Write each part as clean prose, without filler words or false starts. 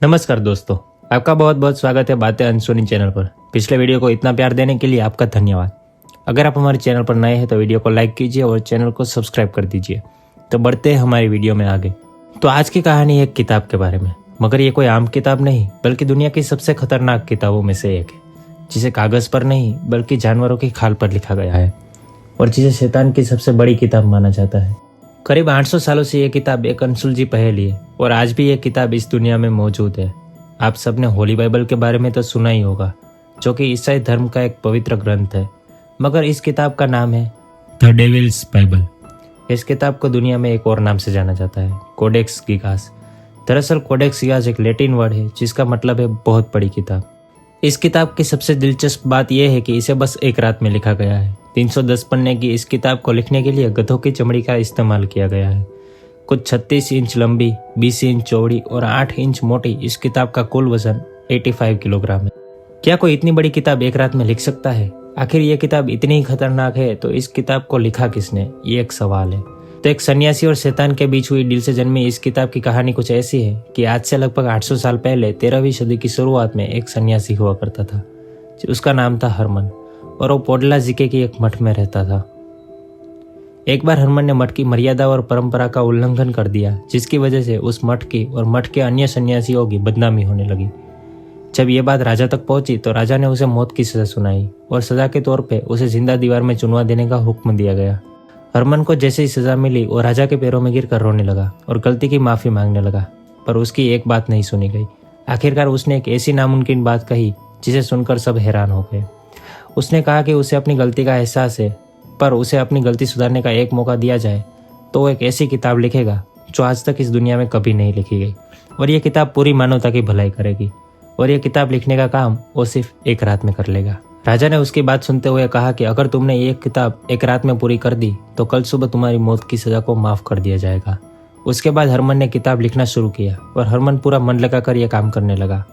नमस्कार दोस्तों, आपका बहुत बहुत स्वागत है बातें अनसुनी चैनल पर। पिछले वीडियो को इतना प्यार देने के लिए आपका धन्यवाद। अगर आप हमारे चैनल पर नए हैं तो वीडियो को लाइक कीजिए और चैनल को सब्सक्राइब कर दीजिए। तो बढ़ते हैं हमारी वीडियो में आगे। तो आज की कहानी है एक किताब के बारे में, मगर ये कोई आम किताब नहीं बल्कि दुनिया की सबसे खतरनाक किताबों में से एक है, जिसे कागज पर नहीं बल्कि जानवरों की खाल पर लिखा गया है और जिसे शैतान की सबसे बड़ी किताब माना जाता है। करीब 800 सालों से यह किताब एक अनसुलझी पहेली है और आज भी यह किताब इस दुनिया में मौजूद है। आप सबने होली बाइबल के बारे में तो सुना ही होगा, जो कि ईसाई धर्म का एक पवित्र ग्रंथ है, मगर इस किताब का नाम है द डेविल्स बाइबल। इस किताब को दुनिया में एक और नाम से जाना जाता है, कोडेक्स गिगास। दरअसल कोडेक्स गिगास एक लैटिन वर्ड है जिसका मतलब है बहुत बड़ी किताब। इस किताब की सबसे दिलचस्प बात यह है कि इसे बस एक रात में लिखा गया है। 310 पन्ने की इस किताब को लिखने के लिए गधों की चमड़ी का इस्तेमाल किया गया है। कुछ 36 इंच लंबी, 20 इंच चौड़ी और 8 इंच मोटी इस किताब का कुल वजन 85 किलोग्राम है। क्या कोई इतनी बड़ी किताब एक रात में लिख सकता है? आखिर ये किताब इतनी ही खतरनाक है तो इस किताब को लिखा किसने, ये एक सवाल है। तो एक सन्यासी और शैतान के बीच हुई डील से जन्मी इस किताब की कहानी कुछ ऐसी है कि आज से लगभग 800 साल पहले 13वीं सदी की शुरुआत में एक सन्यासी हुआ करता था। उसका नाम था हरमन और वो पोडला जिके की एक मठ में रहता था। एक बार हरमन ने मठ की मर्यादा और परंपरा का उल्लंघन कर दिया, जिसकी वजह से उस मठ की और मठ के अन्य सन्यासियों की बदनामी होने लगी। जब ये बात राजा तक पहुंची तो राजा ने उसे मौत की सजा सुनाई और सजा के तौर पे उसे जिंदा दीवार में चुनवा देने का हुक्म दिया गया। हरमन को जैसे ही सजा मिली वो राजा के पैरों में गिरकर रोने लगा और गलती की माफी मांगने लगा, पर उसकी एक बात नहीं सुनी गई। आखिरकार उसने एक ऐसी नामुमकिन बात कही जिसे सुनकर सब हैरान हो गए। उसने कहा कि उसे अपनी गलती का एहसास है, पर उसे अपनी गलती सुधारने का एक मौका दिया जाए तो वो एक ऐसी किताब लिखेगा जो आज तक इस दुनिया में कभी नहीं लिखी गई, और यह किताब पूरी मानवता की भलाई करेगी। और यह किताब लिखने का काम वो सिर्फ एक रात में कर लेगा। राजा ने उसकी बात सुनते हुए कहा कि अगर तुमने ये किताब एक रात में पूरी कर दी तो कल सुबह तुम्हारी मौत की सजा को माफ कर दिया जाएगा। उसके बाद हरमन ने किताब लिखना शुरू किया और हरमन पूरा मन लगाकर यह काम करने लगा।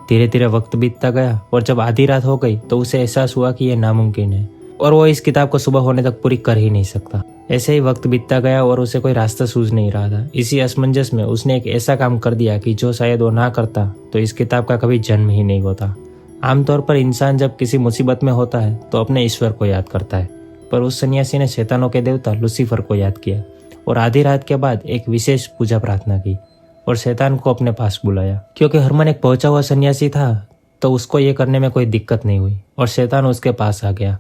धीरे धीरे वक्त बीतता गया और जब आधी रात हो गई तो उसे एहसास हुआ कि यह नामुमकिन है और वो इस किताब को सुबह होने तक पूरी कर ही नहीं सकता। ऐसे ही वक्त बीतता गया और उसे कोई रास्ता सूझ नहीं रहा था। इसी असमंजस में उसने एक ऐसा काम कर दिया कि जो शायद वो ना करता तो इस किताब का कभी जन्म ही नहीं होता। आमतौर पर इंसान जब किसी मुसीबत में होता है तो अपने ईश्वर को याद करता है, पर उस सन्यासी ने शैतानों के देवता लूसीफर को याद किया और आधी रात के बाद एक विशेष पूजा प्रार्थना की और शैतान को अपने पास बुलाया। क्योंकि हरमन एक पहुंचा हुआ सन्यासी था तो उसको ये करने में कोई दिक्कत नहीं हुई और शैतान उसके पास आ गया।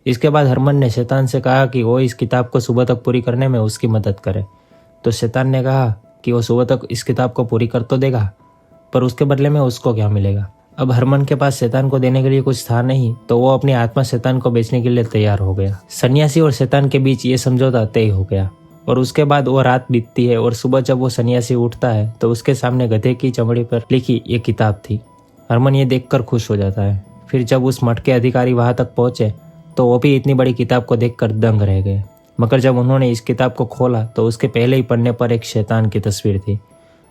इसके बाद हरमन ने शैतान से कहा कि वो इस किताब को सुबह तक पूरी करने में उसकी मदद करे। तो शैतान ने कहा कि वो सुबह तक इस किताब को पूरी कर तो देगा, पर उसके बदले में उसको क्या मिलेगा। अब हरमन के पास शैतान को देने के लिए कुछ था नहीं, तो वो अपनी आत्मा शैतान को बेचने के लिए तैयार हो गया। सन्यासी और शैतान के बीच ये समझौता तय हो गया और उसके बाद वो रात बीतती है और सुबह जब वो सन्यासी उठता है तो उसके सामने गधे की चमड़ी पर लिखी ये किताब थी। हरमन ये देखकर खुश हो जाता है। फिर जब उस मठ के अधिकारी वहां तक पहुंचे तो वो भी इतनी बड़ी किताब को देखकर दंग रह गए। मगर जब उन्होंने इस किताब को खोला तो उसके पहले ही पन्ने पर एक शैतान की तस्वीर थी।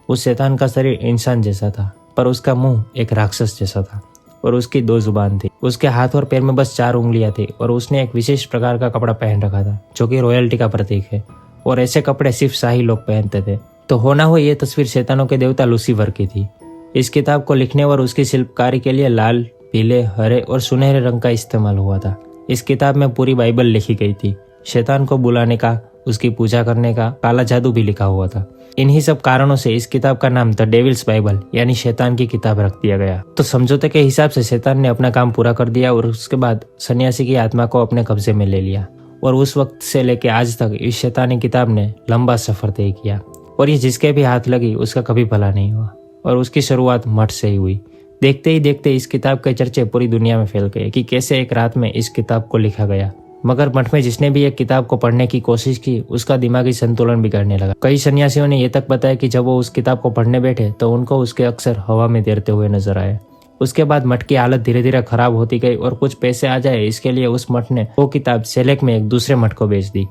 उस शैतान का शरीर इंसान जैसा था, पर उसका मुंह एक राक्षस जैसा था और उसकी 2 जुबान थी। उसके हाथ और पैर में बस 4 उंगलियां थी और उसने एक विशेष प्रकार का कपड़ा पहन रखा था जो कि रॉयल्टी का प्रतीक है, और ऐसे कपड़े सिर्फ शाही लोग पहनते थे। तो होना हो ये तस्वीर शैतानों के देवता लूसीफर की थी। इस किताब को लिखने और उसकी शिल्पकारी के लिए लाल, पीले, हरे और सुनहरे रंग का इस्तेमाल हुआ था। इस किताब में पूरी बाइबल लिखी गई थी। शैतान को बुलाने का, उसकी पूजा करने का, काला जादू भी लिखा हुआ था। इन्हीं सब कारणों से इस किताब का नाम द डेविल्स बाइबल यानी शैतान की किताब रख दिया गया। तो समझौते के हिसाब से शैतान ने अपना काम पूरा कर दिया और उसके बाद सन्यासी की आत्मा को अपने कब्जे में ले लिया, और उस वक्त से लेकर आज तक इस शैतानी किताब ने लंबा सफर तय किया और ये जिसके भी हाथ लगी उसका कभी भला नहीं हुआ, और उसकी शुरुआत मठ से ही हुई। देखते ही देखते इस किताब के चर्चे पूरी दुनिया में फैल गए कि कैसे एक रात में इस किताब को लिखा गया। मगर मठ में जिसने भी एक किताब को पढ़ने की कोशिश की उसका दिमागी संतुलन बिगड़ने लगा। कई सन्यासियों ने यह तक बताया कि जब वो उस किताब को पढ़ने बैठे तो उनको उसके अक्षर हवा में तैरते हुए नजर आए। उसके बाद मठ की हालत धीरे धीरे खराब होती गई और कुछ पैसे आ जाए इसके लिए उस मठ ने वो किताब सेलेक में एक दूसरे मठ को बेच दी।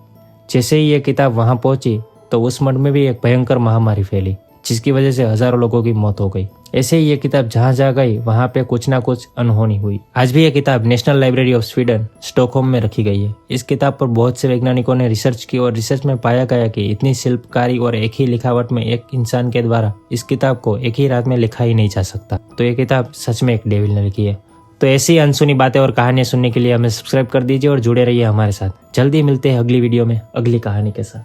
जैसे ही ये किताब वहां पहुंची तो उस मठ में भी एक भयंकर महामारी फैली, जिसकी वजह से हजारों लोगों की मौत हो गई ऐसे ही ये किताब जहाँ जहाँ गई वहाँ पे कुछ ना कुछ अनहोनी हुई। आज भी ये किताब national library of Sweden Stockholm में रखी गई है। इस किताब पर बहुत से वैज्ञानिकों ने रिसर्च की और रिसर्च में पाया गया कि इतनी शिल्पकारी और एक ही लिखावट में एक इंसान के द्वारा इस किताब को एक ही रात में लिखा ही नहीं जा सकता। तो ये किताब सच में एक डेविल ने लिखी है। तो ऐसी अनसुनी बातें और कहानियां सुनने के लिए हमें सब्सक्राइब कर दीजिए और जुड़े रहिए हमारे साथ। जल्दी मिलते हैं अगली वीडियो में अगली कहानी के साथ।